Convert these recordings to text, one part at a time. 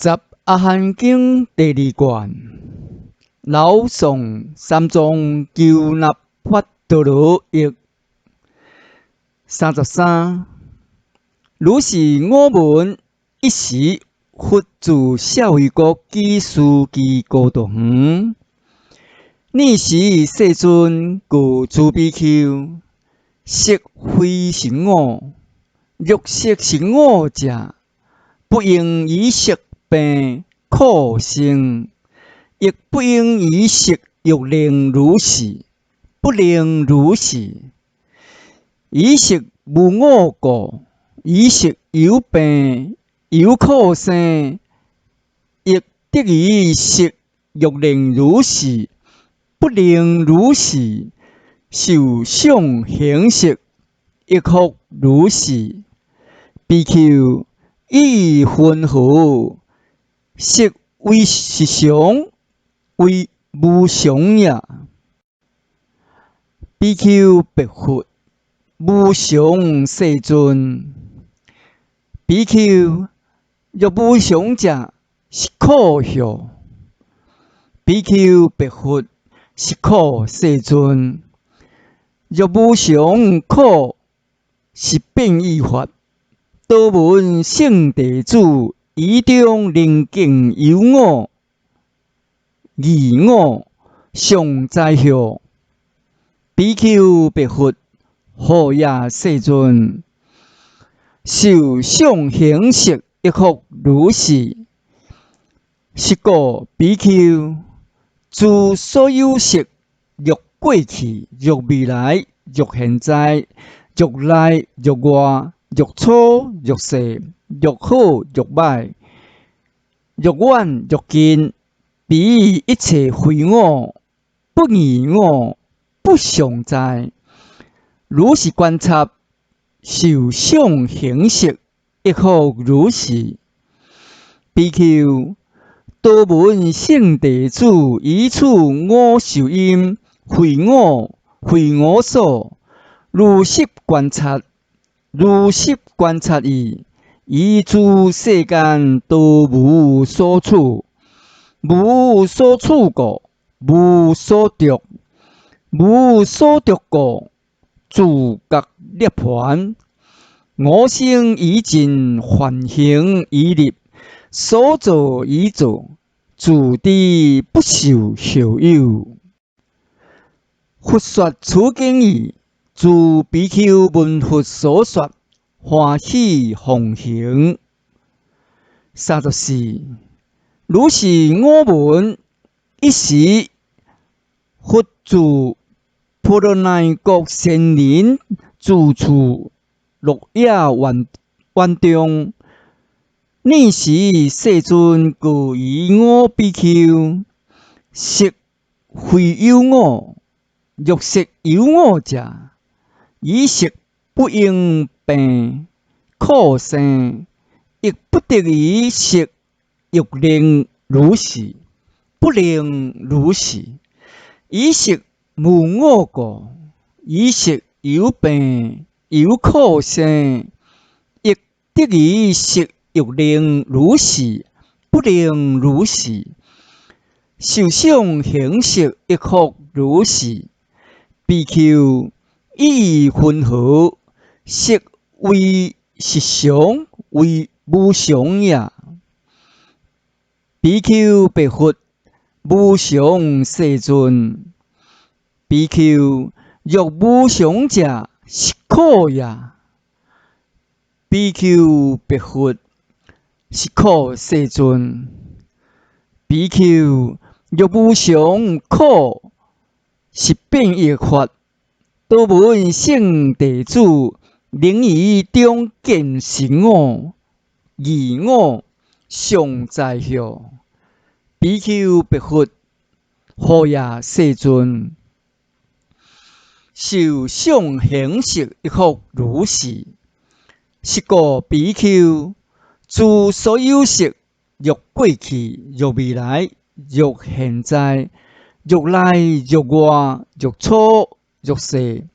十阿含经第二卷，老宋三藏求纳法陀罗译。33。如是我闻，一时佛住舍卫国基书记高道园。尔时世尊告诸比丘：色非实我，欲色实我者，不应以色病苦生，亦不应以色欲令如是，不令如是。以色无我故，以色有病有苦生，亦得以色欲令如是，不令如是。受想行识，亦复如是。比丘意云何？色为实相，为无常也。比丘白佛：无常世尊。比丘若无常者，是苦哟。比丘白佛：是苦世尊。若无常苦，是变异法。多闻圣弟子以中能敬有我、疑我、常在后。比丘白佛：何也世尊？受想行识，亦复如是。是故比丘诸所有色，欲过去，欲未来，欲现在，欲内欲外，欲粗欲细，欲好欲歹，欲远欲近，彼一切非我，不异我，不常在。如是观察，受想行识，亦复如是。比丘多闻圣弟子以此我受因，非我，非我所。如实观察，如实观察矣。以诸世间都无所处，无所处故，无所得，无所得故，自觉涅槃。我生已尽，梵行已立，所作已作，自知不受后有。佛说此经义，诸比丘闻佛所说，欢喜奉行。34。如是我闻，一时佛住婆罗奈国仙林住处鹿野园中。尔时世尊告于我比丘：色非有我，欲色有我者，以色不应病苦生，亦不得以色欲令如是，不令如是。以色无我故，以色有病有苦生，亦得以色欲令如是，不令如是。受想行识，亦复如是。比丘意云何？色为实相，为无常也。比丘白佛：无常世尊。比丘若无常者，是苦也。比丘白佛：是苦世尊。比丘若无常苦，是变异法。多闻圣弟子能于中见实我、疑我、常在后。比丘白佛：何也世尊？受想行识，亦复如是。是故比丘诸所有色，欲过去，欲未来，欲现在，欲内欲外，欲粗欲细，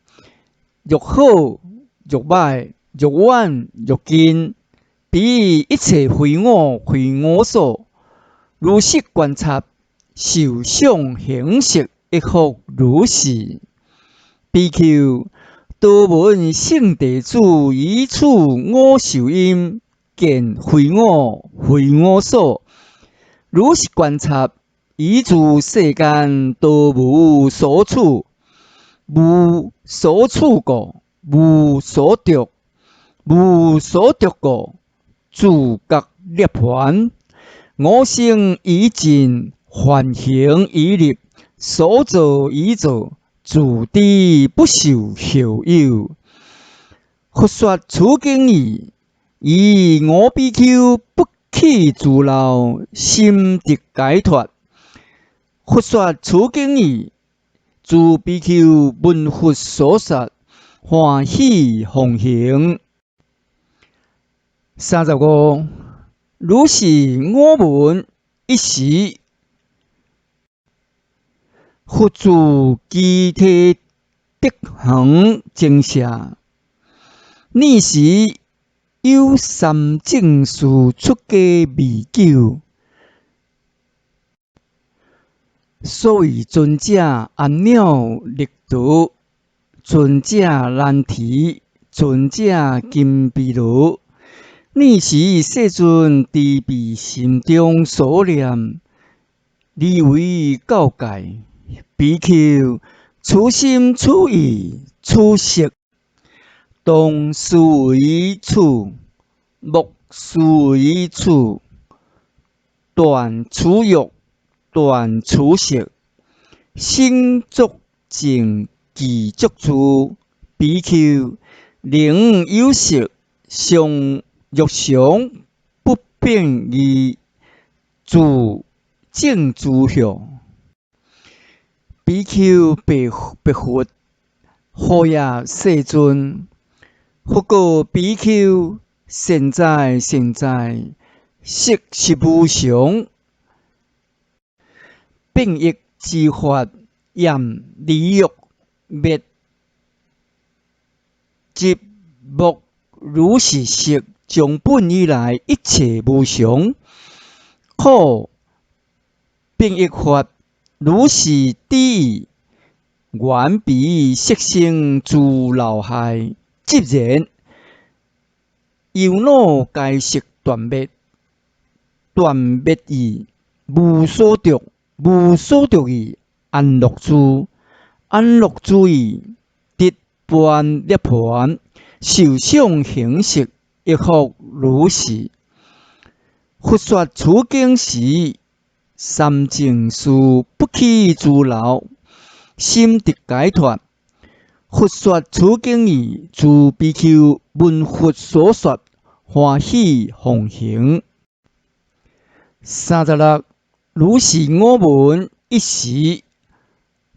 欲好欲歹，欲远欲近，比一切非我所。如是观察，受想行识一复如是。BQ 多闻圣地主以此我受因，见非我所。如是观察，以诸世间多无所处，无所处故，无所得，无所得故，自觉涅槃。我生已尽，梵行已立，所作已做，自知不受后有。佛说此经义，以我比丘不起自劳，心得解脱。佛说此经义，诸比丘闻佛所说，欢喜奉行。35如是我闻一时，佛自具体德行精舍。呢时有三正士出家未久，所谓尊者安了力度，尊者难提，尊者金毗卢。呢时世尊知彼心中所念，理为教戒。比丘此心此意此识，当思为此，莫思为此。断此欲，断此识，心作静，即作住。比丘能有识，常欲常不变异，自正自效。比丘白佛，何也世尊？佛告比丘：现在，色是无常，变异之法，厌离欲灭即莫如是色，从本以来一切无常，可变异法如是知义，原彼色性自劳害。即然由恼该色断灭，断灭义无所得，无所得义安乐住，安乐住义得般涅槃。受想行识亦复如是。佛说此经时，三正士不起自劳，心得解脱。佛说此经义，诸比丘闻佛所说，欢喜奉行。36如是我闻一时，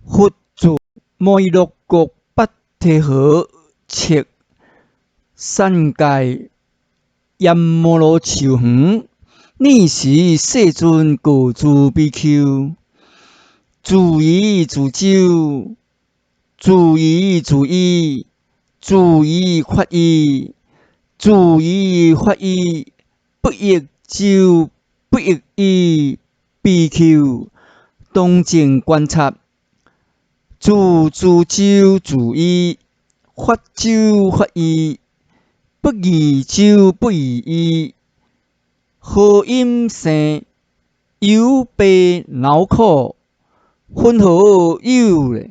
佛自摩洛国跋提河切三界阎摩罗树园。呢时世尊告诸比丘：自疑自咒，自疑自依，自疑法依，自疑法依，不亦咒，不亦依。比丘当正观察，自咒自依，法咒法依，不异咒不异依。何因生忧悲恼苦？分何有呢？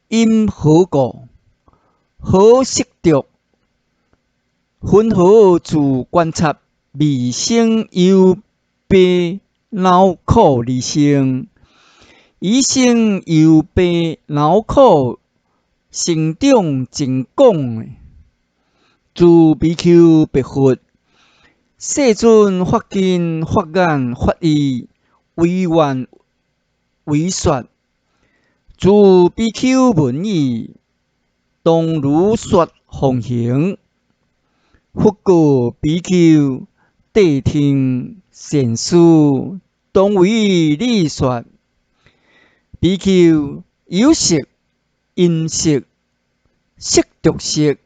因何故？何色得？分何自观察未生忧悲恼苦而生？以生忧悲恼苦，成长真广。诸比丘白佛：世尊发经发眼发意，为愿为说。诸比丘闻已，当如说奉行。佛告比丘：谛听善思，当为你说。比丘有色、音色、色得色，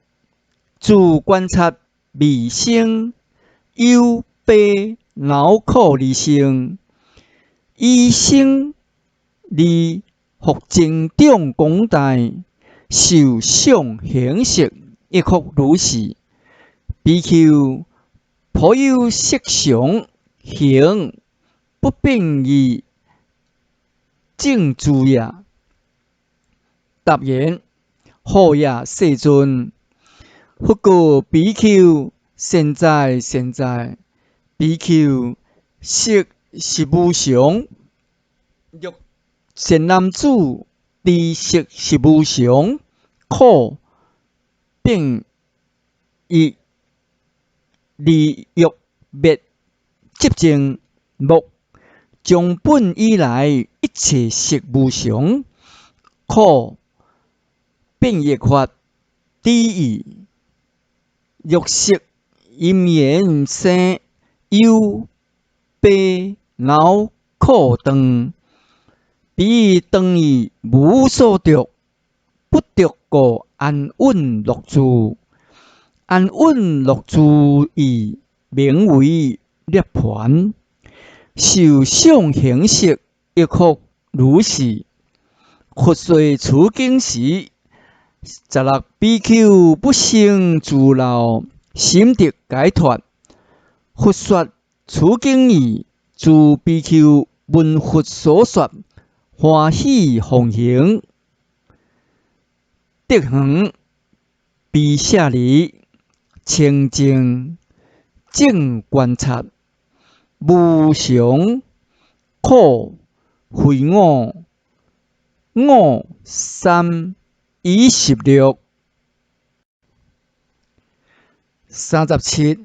自观察未生，忧悲恼苦二生，以生而复增长广大，受想行识一复如是。比丘颇有色常行不变而正住也。答言：好也，世尊。复告比丘：现在，比丘色是无常，欲善男子知色是无常，苦变异离欲灭寂静目，从本以来一切色无常，苦变异法知义。欲色因缘生，忧悲恼苦长，彼长以无所得，不得故安稳乐住。安稳乐住以名为涅槃。受想行识亦复如是。佛说此经时，16比丘不胜自劳，心得解脱。佛说此经义，诸比丘闻佛所说，欢喜奉行。德行比舍利，清净正观察，无常苦非我，我三以16。37。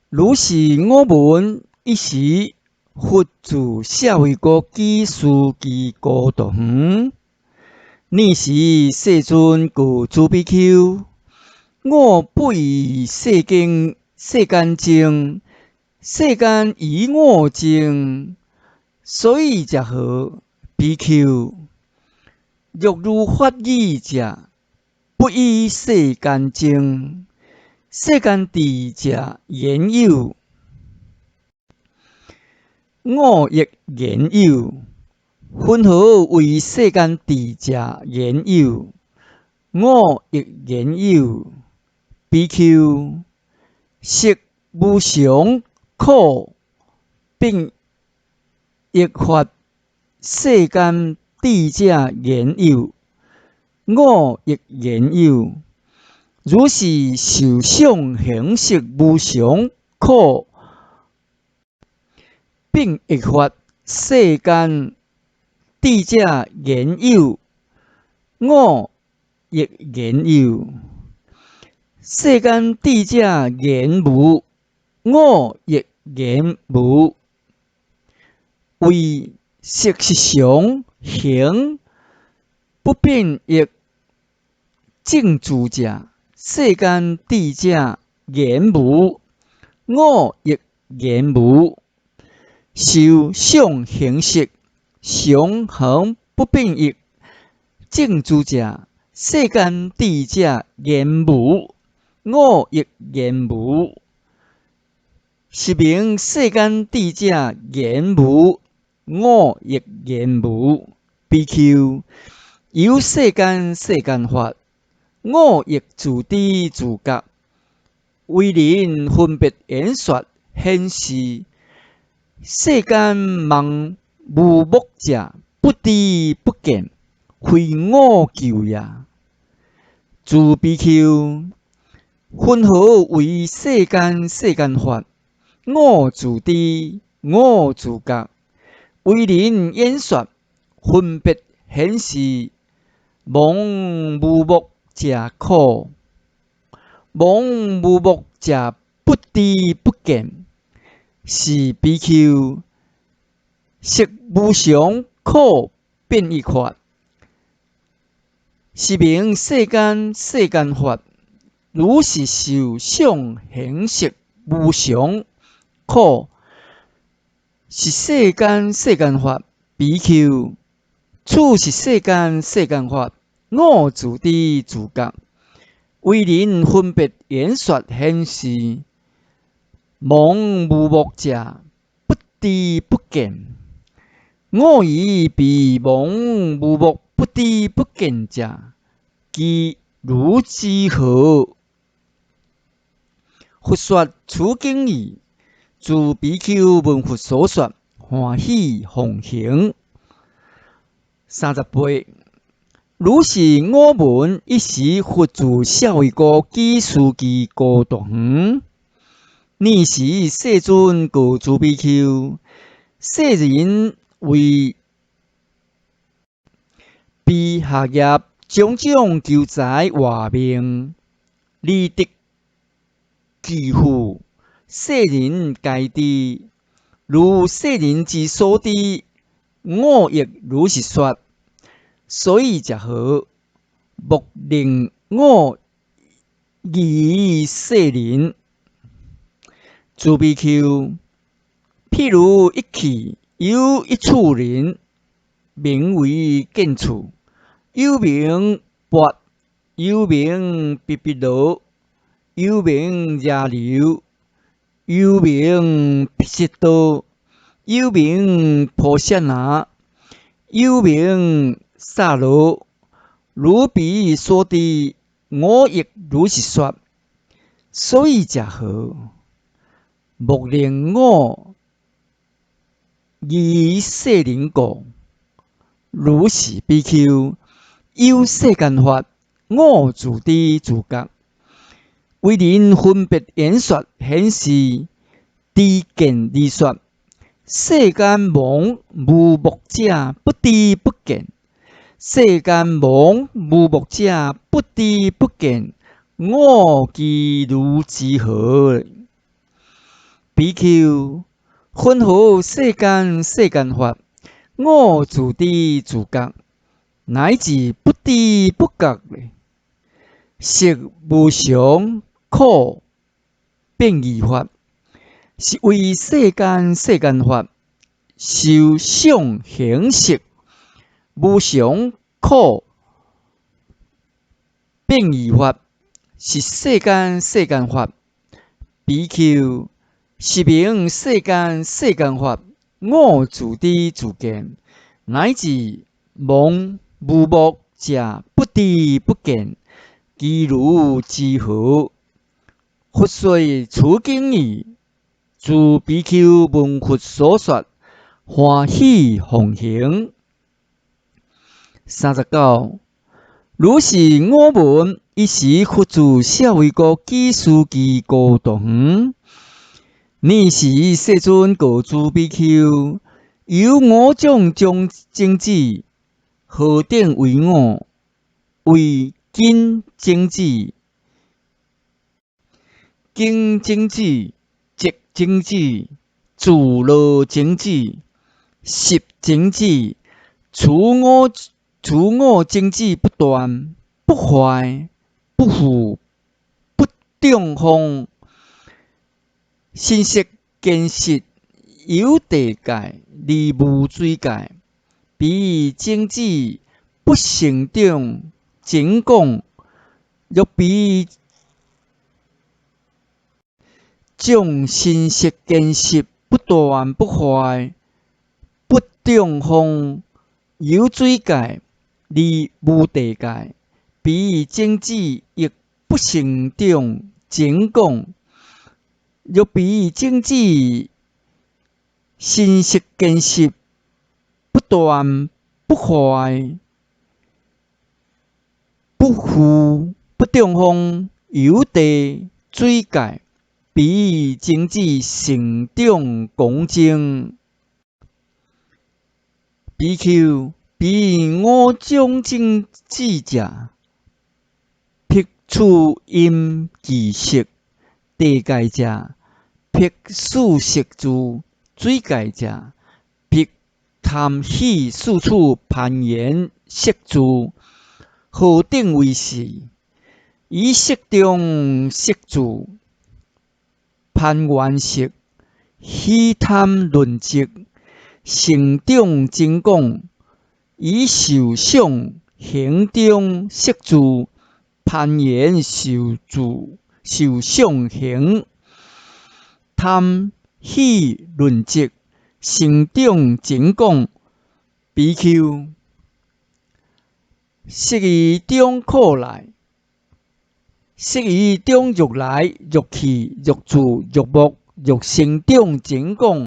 如是我闻一时，佛自舍卫国基书记孤独园。尔时世尊告诸比丘：我不以世间净，世间以我净，所以者何？比丘若如法义者，不以世间净，世间智者言有，我亦言有。云何为世间智者言有？我亦言有。比丘色无常，苦变异法，世间智者言有，我亦言有。如是受想行识无常，苦变异法，世间智者言有，我亦言有。世间智者言无，我亦言无。为色是常，行不变异正住者，世间智者言无，我亦言无。受想行识常恒不变异正住者，世间智者言无，我亦言无。是名世间智者言无，我亦言无。比丘有世间法，我亦自知自觉。为人分别演说显示，世间盲无目者，不知不见，非我救也。诸比丘，云何为世间法？我自知，我自觉。为人演说分别显示，盲无目者苦，盲无目者不知不见。是比丘色无常，苦变异法，是名世间法。如是受想行识无常，苦是世间法。比丘此是世间法，我自知自觉。为人分别言说显示，盲无目者不知不见。我以彼盲无目不知不见者，其如之何？佛说此经义，自比丘闻佛所说，欢喜奉行。38。如是我闻一时佛住舍卫国基书记高堂，尔时世尊告诸比丘：世人为彼学业种种求财活命，利得其富。世人皆知，如世人之所知，我亦如是说。所以者何？莫令我疑世人。诸比丘，譬如一器有一处人，名为建处，又名钵，又名毗毗罗，又名热流，又名毗湿多，又名婆舍那，又名萨罗。如彼所知，我亦如是说。所以者何？莫令我疑世人故。如是比丘，有世间法，我自知自觉。为人分别言说显示，知见而说。世间盲无目者不知不见。世间盲无目者不知不见，我其如之何？比丘，分何世间法？我自知自觉，乃至不知不觉咧。色无常，苦变异法，是为世间法。受想行识，无常苦变异法，是世间法。比丘，是名世间法。我自知自见，乃至盲无目者不知不见，其如之何？佛说此经义，自比丘闻佛所说，欢喜奉行。39。如是我闻一时佛住舍卫国基书记高堂，尔时世尊告诸比丘：由我种种种子，何等为我？为根种子、茎种子、结种子、自乐种子、习种子，除我种子不断、不坏、不腐、不中风，心识见识有地界，离无水界，彼种子不成长增广，若彼种心识见识不断不坏、不中风，有水界，离无地界，彼种子亦不成长增广。若彼种子心识见识不断不坏、不腐、不中风，有地水界，彼种子成长广增。比丘，彼我种种子者，辟处因其色；地界者，辟四色住；水界者，辟贪喜四处攀缘色住。何等为是？以色中色住，攀缘色，喜贪论色，成长增广。以受想行中色住，攀缘受住受相形，贪喜论积，成长真讲。BQ 失于中苦来，失于中欲来欲去欲住欲木欲成长真讲。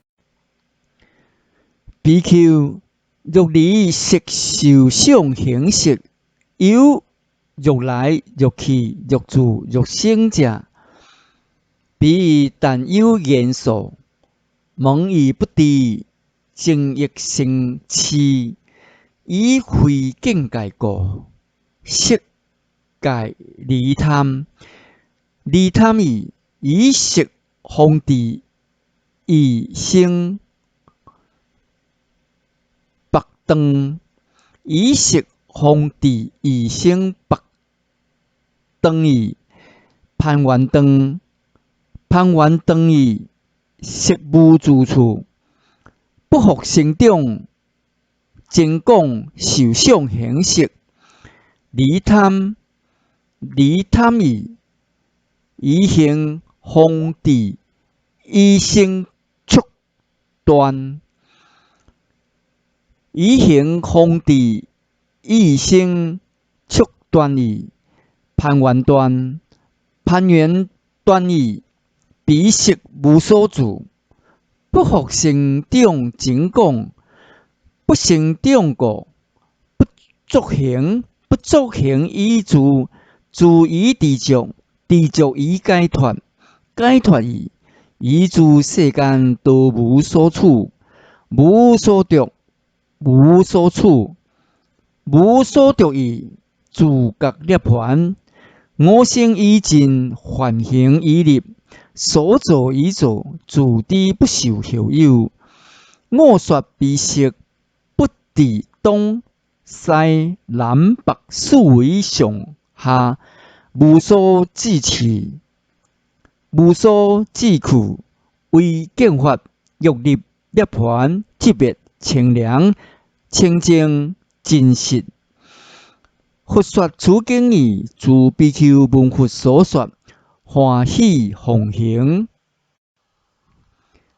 BQ 欲离色受想行识，有欲来欲去欲住欲生者，彼但有元素，蒙而不知，正亦生痴，以非境界故，色界离贪，离贪以色方智，以生白灯，以色方智，以生白灯攀缘灯，攀缘灯色无住处，不复生长，真讲受想行识，离贪，离贪以行方智，以生触断，以行方智，以生触断攀缘断，攀缘断彼色无所住，不复生长真讲。不生长故，不作行，不作行以住，住以知足，知足以解脱，解脱以住世间都无所处，无所得，无所处，无所得自觉涅槃。我生以尽，梵行以立，所作以作，自知不受后有。我说彼色。地东西南北四维上下，无所至持，无所至去，为见法欲入涅槃，即灭清凉清净真实。佛说此经义，自比丘闻佛所说，欢喜奉行。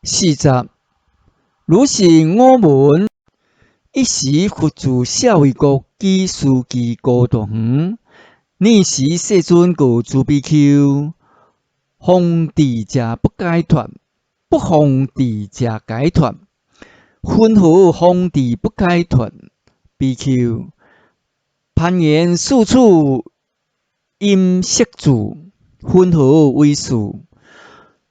40如是我闻。一时佛住舍卫国基书记高大远，尔时世尊告诸比丘：方智者不解脱，不方智者解脱。云何方智不解脱？比丘，攀缘四处因色住，云何为是？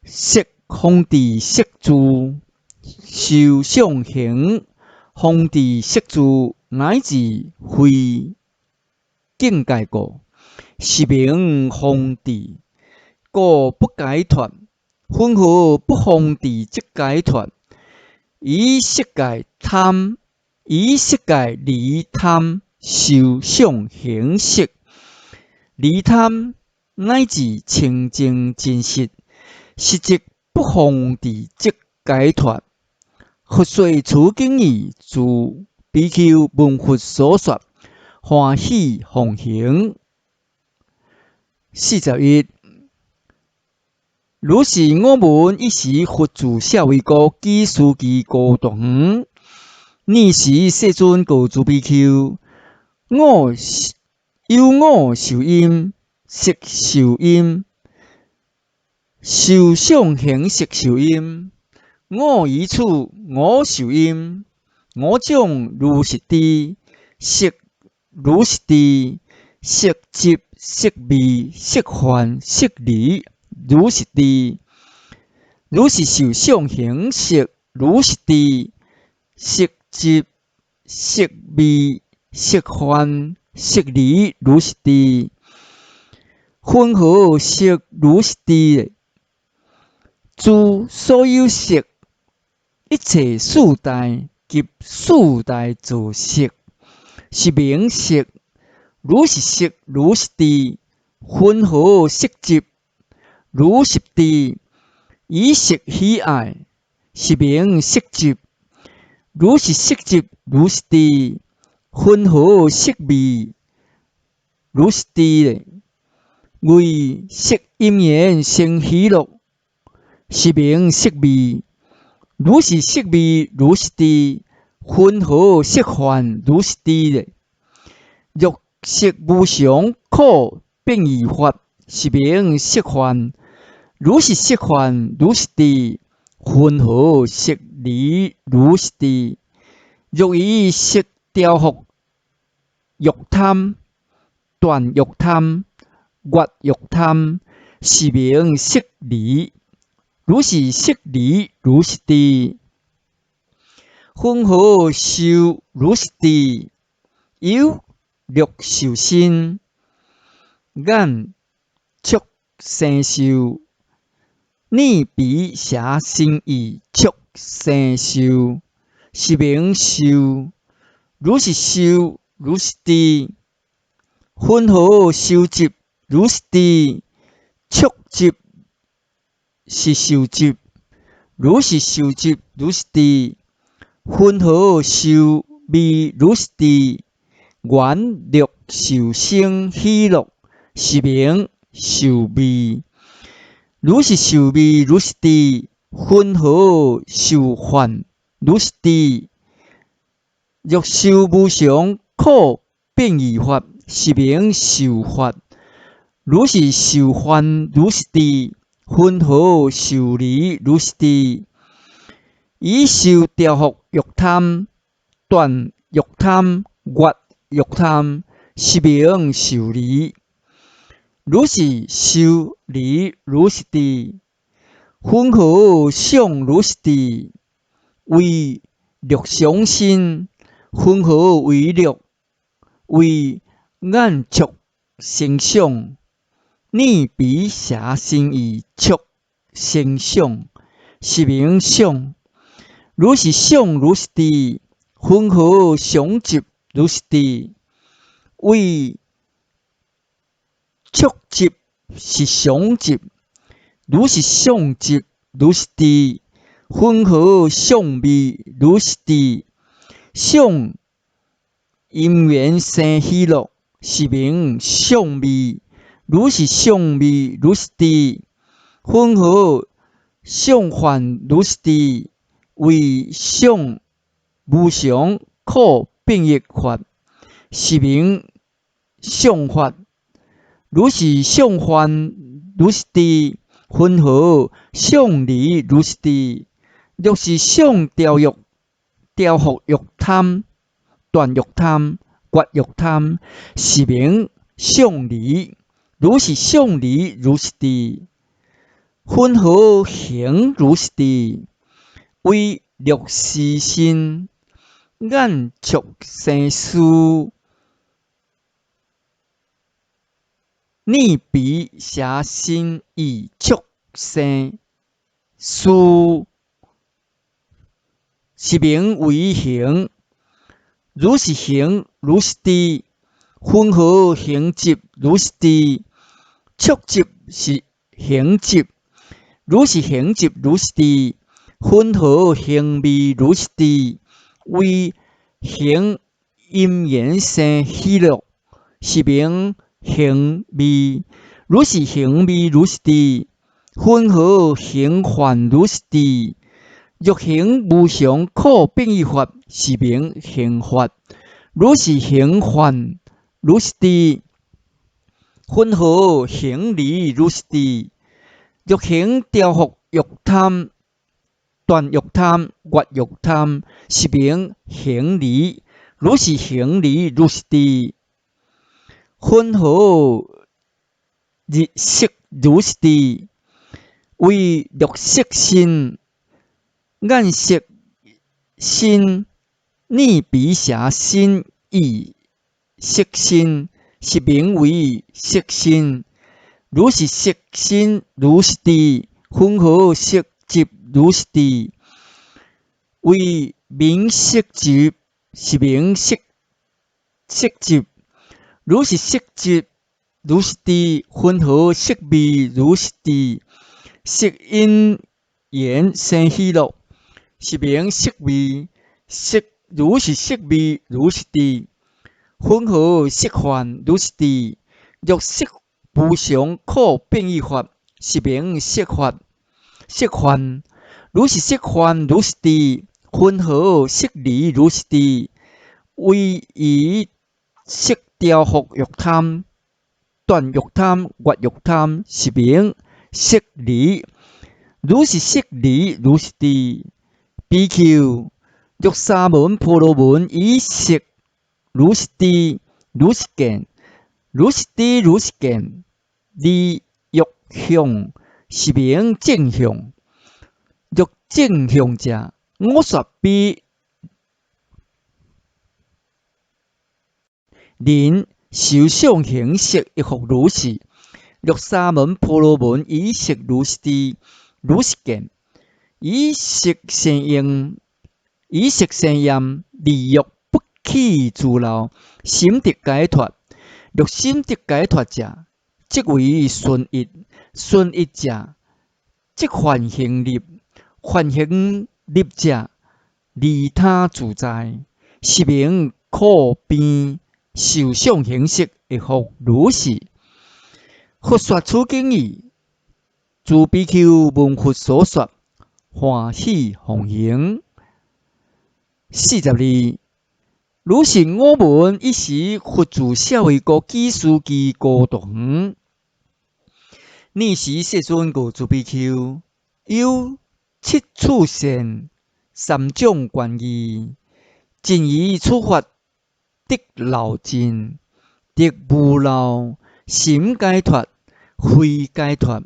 色方智色住，受想行。方智色住，乃至非境界故，是名方智，故不解脱。云何不方智即解脱？以色界贪，以色界离贪，受想行识，离贪乃至清净真实，实即不方智即解脱。佛说此经义，自比丘闻佛所说，欢喜奉行。41如是我闻，一时佛住舍卫国基书记高大远，尔时世尊告诸比丘：我受因，色受因，受想行识受因。我以此，我受因，我将如是知，色如是知，色即色味，色幻色离，如是知。如是受想行识，如是知，色即色味，色幻色离，如是知。云何色如是知？诸所有色。一切四大及四大造色，是名色。如是色，如是知。云何色即？如是知。以色喜爱，是名色即。如是色即，如是知。云何色味？如是知。为色因缘生喜乐，是名色味。如是色味，如是地，混合色幻，如是地咧。欲色无常，苦变异法，是名色幻。如是色幻，如是地，混合色离，如是地。欲以色调伏欲贪，断欲贪，越欲贪，是名色离。如是色离，如是地。混合受，如是地。有六受身，眼触生受，耳鼻舌身意触生受，是名受。如是受，如是地。混合受集，如是地。触集是受集，如是受集，如是地。混合受味，如是地。缘六受生喜乐，是名受味。如是受味，如是地。混合受幻，如是地。欲受无常，苦变异法，是名受法。如是受幻，如是地。混合受离，如是地。以受调伏欲贪，断欲贪，越欲贪，是名受离。如是受离，如是地。混合想，如是地。为六常身，混合为六。为眼触生想，耳鼻舌身意触生想，是名想。如是想，如是地。混合想集，如是地。为触集是想集，如是想集，如是地。混合想味，如是地。想因缘生喜乐，是名想味。如是想味，如是地。混合想幻，如是地。为想无常，苦变异法，是名想法。如是想幻，如是地。混合想离，如是地。若是想调伏欲贪，断欲贪，越欲贪，是名想离。如是想离，如是地。混合行，如是地。为六识身，眼触生思，耳鼻舌身意触生思，是名为行。如是行，如是地。混合行集，如是地。触集是行集，如是行集，如是地。混合行味，如是地。为行因缘生喜乐，是名行味。如是行味，如是地。混合行幻，如是地。欲行无常，苦变异法，是名行法。如是行幻，如是地。混合行离，如是地。欲行调伏欲贪，断欲贪，越欲贪，是名行离。如是行离，如是地。混合日色，如是地。为六色身，眼色身，耳鼻舌身意色身，是名为色身。如是色身，如是地。混合色集，如是地。为名色集，是名色集。如是色集，如是地。混合色味，如是地。色因缘生喜乐，是名色味。色如是色味，如是地。混合色幻，如是地。欲色无常可变异法，是名色法。色幻，如是色幻，如是智，分合色离，如是智。为以色调伏欲贪，断欲贪，越欲贪，是名色离。如是色离，如是智。比丘，欲沙门婆罗门以色如是智，如是见，如是智，如是见。离欲向，是名正向。欲正向者，我说比人受想行识亦复如是。欲沙门婆罗门以色如是智，如是见。以色生应，以色生厌，利欲不起自劳，心得解脱。欲心得解脱者，即为顺益。顺益者，即梵行力。梵行力者，利他自在，是名可变受想行识，亦复如是。佛说此经义，诸比丘闻佛所说，欢喜奉行。42。如是我闻一时，佛住舍卫国基书记高堂。尔时世尊告诸比丘：有七处善，三种权义，尽以此法得劳尽，得无劳，心解脱，非解脱。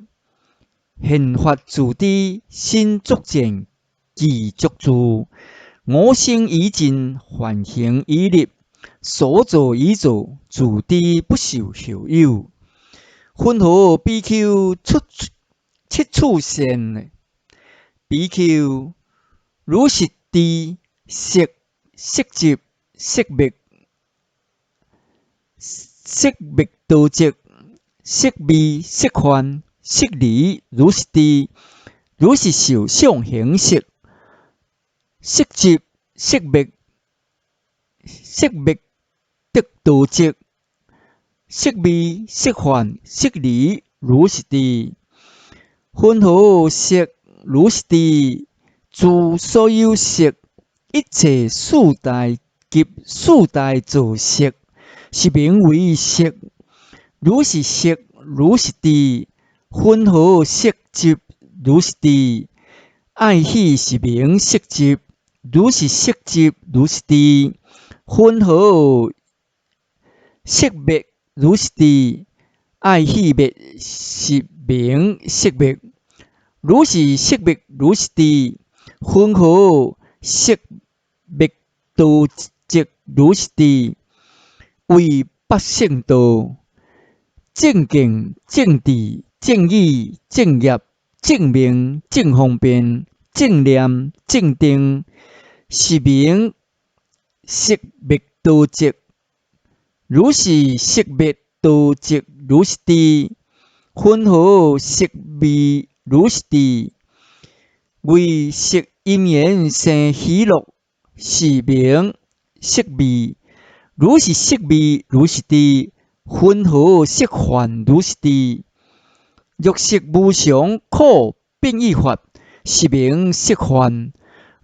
现法自知，心作见，意作住。我生已尽，梵行已立，所作已做，自知不受后有。分何比丘出七处善？比丘如是智，色、色集、色灭、色灭道即，色味、色幻、色离，如是智。如是受想行识。色集、色灭、色灭得道即，色味、色幻、色离，如是智。分何色？如是智。诸所有色，一切四大及四大造色，是名为色。如是色，如是智。分何色集？如是智。爱喜，是名色集。如是色集，如是智。分何色灭？如是智。爱喜灭，是名色灭。如是色灭，如是智。分何色灭道即？如是智。为八圣道：正见、正智、正义、正业、正明、正方便、正念、正定，是名色灭道即。如是色灭道即，如是智。分何色味？如是智。为色因缘生喜乐，是名色味。如是色味，如是智。分何色幻？如是智。欲色无常可变异法，是名色幻。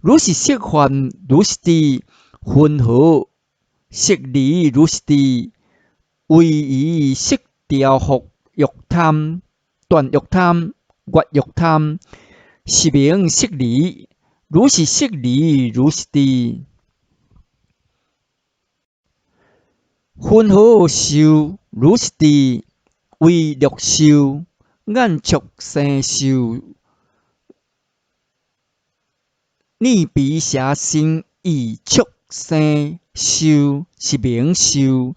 如是色幻，如是智。分何色离？如是智。为以色调伏欲贪，断欲贪，越欲贪，是名色离。如是色离，如是智。分何受？如是智。为乐受，眼触生受，耳鼻舌身意触生受，是名受。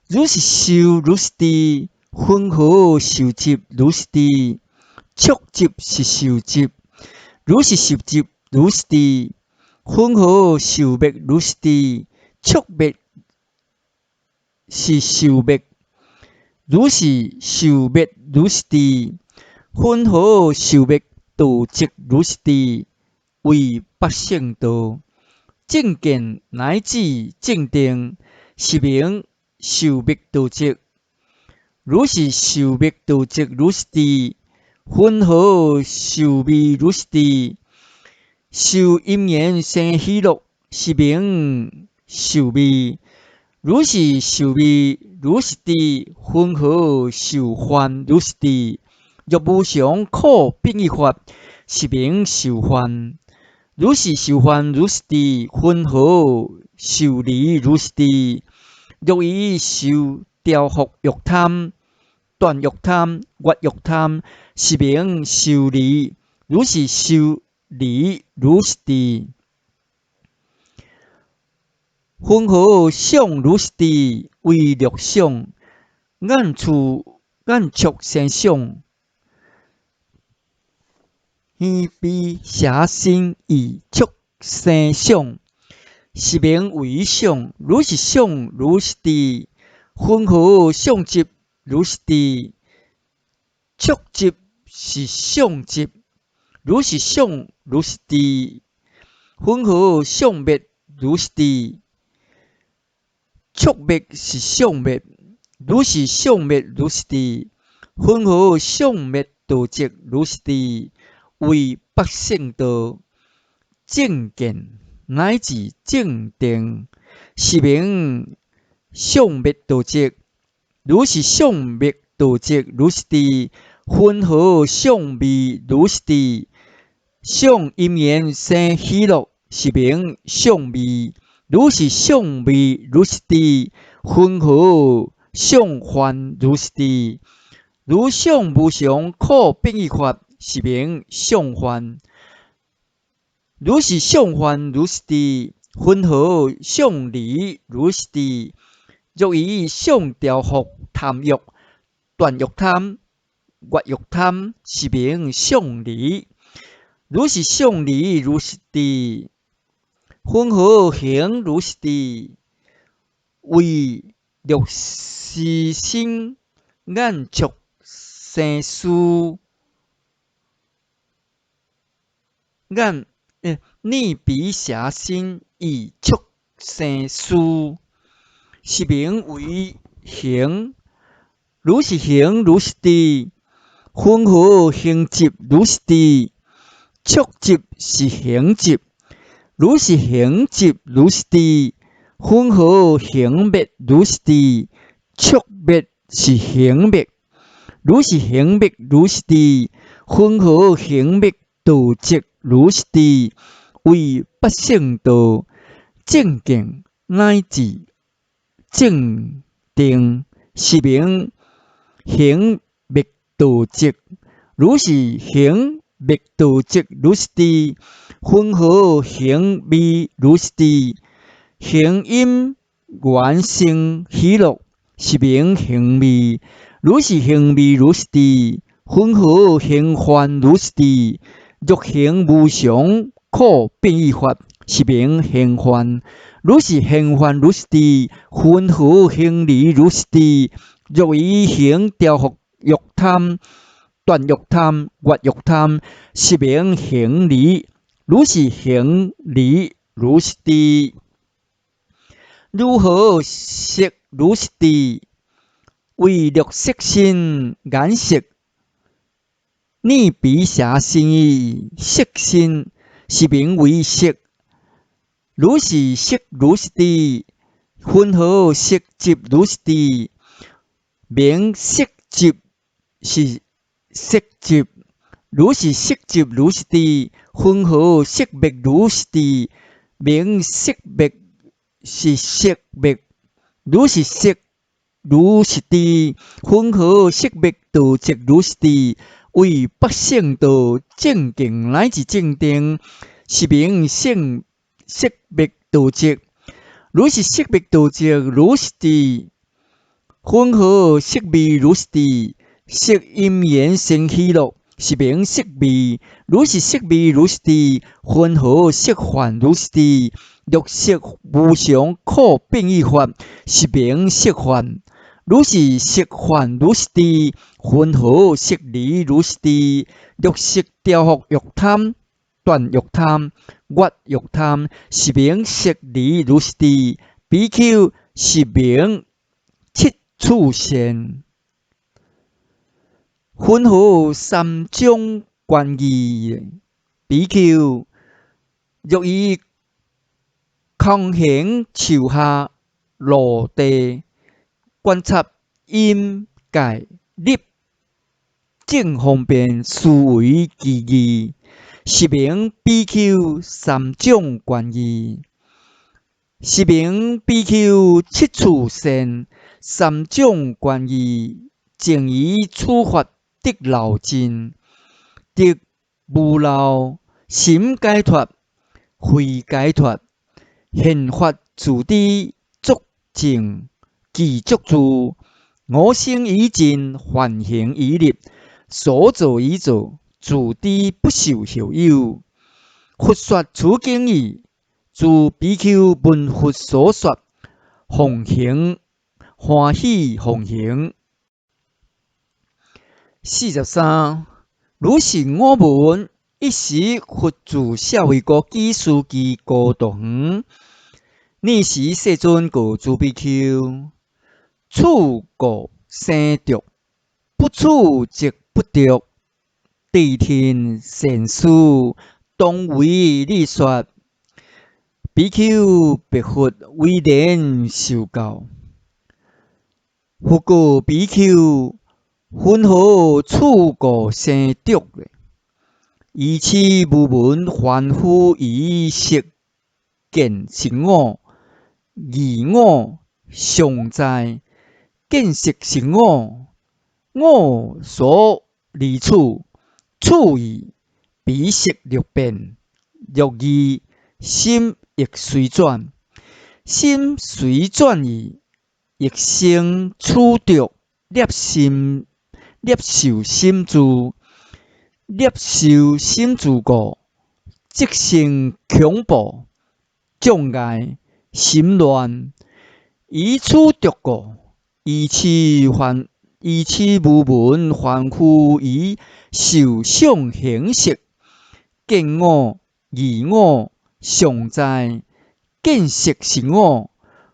如是受，如是智。分何受集？如是智。触集是受集。如是受集，如是智。分何受灭？如是智。触灭是受灭。如是受灭，如是智。分何受灭道即？如是智。为八圣道：正见乃至正定，是名受灭道即。如是受灭道即如是地，混合受味如是地，受因缘生喜乐，是名受味。如是受味如是地，混合受患如是地。若无常可变异法，是名受患。如是受患如是地，混合受离如是地。若以受调伏欲贪、断欲贪、越欲贪，是名受离。如是受离如是地。混合想如是地，为六想，眼触生想，耳鼻舌身意触生想，是名为想。如是想如是地，混合想集如是地，触集是想集。如是想如是地，混合想灭如是地，触灭是想灭。如是想灭如是地，混合想灭道即如是地，为八圣道正见乃至正定，是名想灭道即。如是想灭道即如是地，混合想味如是地，想因缘生喜乐，是名想味。如是想味如是地，混合想患如是地。如想无常可变异法，是名想患。如是想患如是地，混合想离如是地。若以想调伏贪欲、断欲贪、越欲贪，是名想离。如是想离如是地，混合行如是地，为六识心眼触生思，眼耳鼻舌身意触生思，是名为行。如是行如是地，混合行集如是地，触集是行集。如是行集如是地，混合行灭如是地，触灭是行灭。如是行灭如是地，混合行灭道即如是地，为八圣道正见乃至正定，是名行灭道即。如是行灭道即如是地，混合行味如是地，行因缘生喜乐，是名行味。如是行味如是地，混合行患如是地。若行无常可变异法，是名行患。如是行患如是地，混合行离如是地。若以行调伏欲贪、断欲贪、越欲贪，是名行离。如是行离如是地。如何色如是地？为六色身眼色、耳鼻舌身意色身，是名为色。如是色如是地，混合色集如是地，名色集是色集。如是色集如是地，混合色灭如是地，名色灭是色灭。如是色如是地，混合色灭道即如是地，为八圣道正见乃至正定，是名色灭道即。如是色灭道即如是地，混合色味如是地，色因缘生喜乐，是名色味。如是色味如是地，混合色患如是地。若色无常可变异法，是名色患。如是色患如是地，混合色离如是地。若色调伏欲贪、断欲贪、越欲贪，是名色离如是地。比丘是名七处现。分合三种关义。比丘若以空行树下落地，观察因界立，正方便思维其义，是名比丘三种关义。是名比丘七处善，三种关义，正以处法得老尽，得无漏心解脱，非解脱，现法自知足净，具足住，我生已尽，梵行已立，所作已做，自知不受后有。佛说此经义。自比丘闻佛所说，奉行欢喜奉行。43. 如是我闻，一时佛住舍卫国基书记高度远，呢时世尊告诸比丘：处故生着，不处即不着。谛听善事，当为你说。比丘白佛威严受教，复告比丘：云何处故生着？以此无闻凡夫以色见是我，疑我常在，见识是我，我所离处，处已彼识六变，若疑心亦随转，心随转矣，亦生处着，摄受心住，摄受心住故，即生恐怖，障碍，心乱，以处着故，以此无闻凡夫以受想行识，见我疑我常在，见识是我，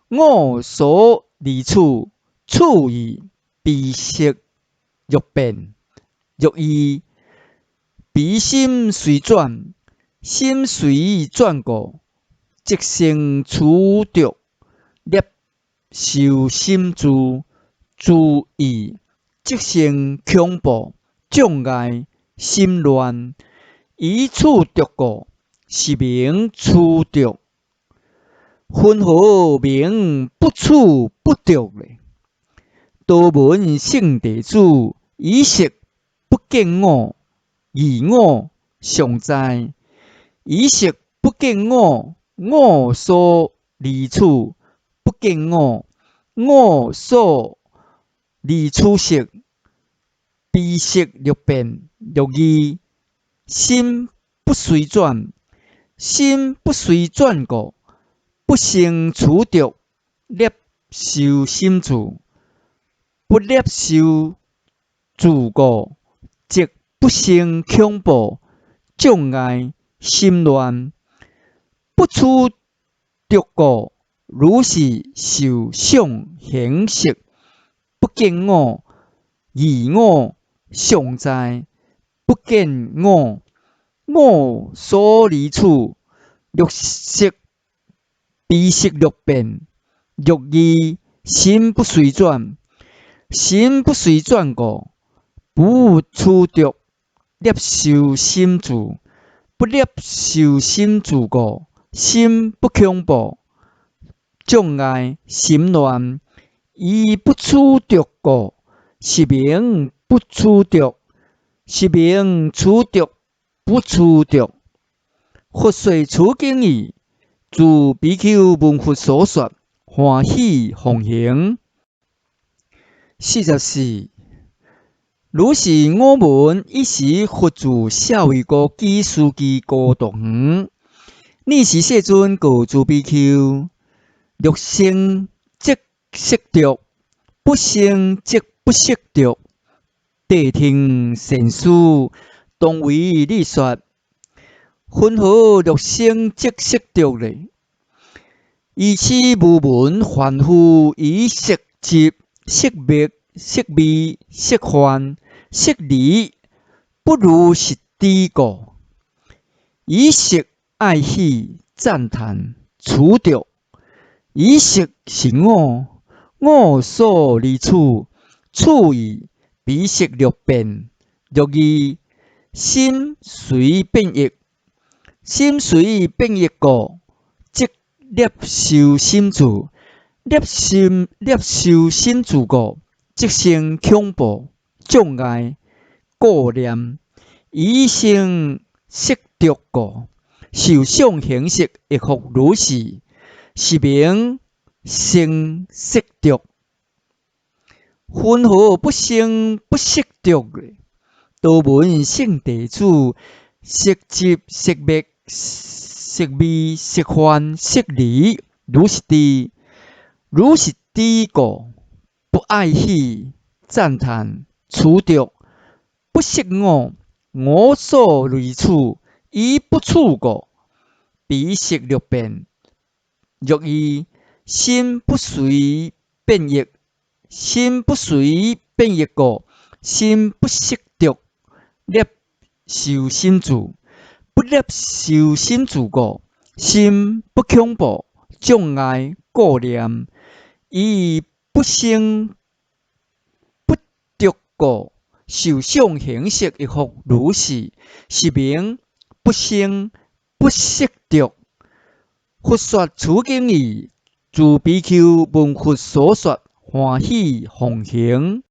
我所离处，处已彼识若变，若依彼心随转，心随转故，即生处着，摄受心住，住已即生恐怖，障碍，心乱，以处着故，是名处着。云何名不处不着呢？多闻圣弟子以识不见我，疑我常在，以识不见我，我所离处不见我，我所离处识，彼识六变，若依心不随转，心不随转故，不生处着，摄受心住，不摄受住故，即不生恐怖，障碍，心乱，不处着故，如是受想行识，不见我，疑我常在，不见我，我所离处，若识彼识六变，若依心不随转，心不随转故，不处着，摄受心住，不摄受心住故，心不恐怖，障碍，心乱，以不处着故，是名不处着，是名处着不处着。佛说此经义。自比丘闻佛所说，欢喜奉行。44. 如是我闻，一时佛住舍卫国基书记高度远，呢时世尊告诸比丘：若生即识着，不生即不识着。谛听善事，当为你说。云何若生即识着呢？以此无闻凡夫以色执、色灭、色味、色幻、色离不如是知故，以色爱喜赞叹除掉，以色是我，我所离处，处以彼色六变，六义心随变易，心随变易故，即摄受心住，摄受心住故，即生恐怖障碍顾念，以生色着故，受想行识亦复如是，是名生色着。分何不生不色着？道闻圣弟子，色即色灭，色味色幻，色离，如是知。如是知故，不爱喜赞叹除掉，不识我，我所离处，以不处故，彼色六变。若以心不随变易，心不随变易故，心不识着，摄受心住，不摄受心住故，心不恐怖障碍顾念，以不生不着故，受想行识亦复如是，是名不生不识着。佛说此经义，自比丘闻佛所说，欢喜奉行。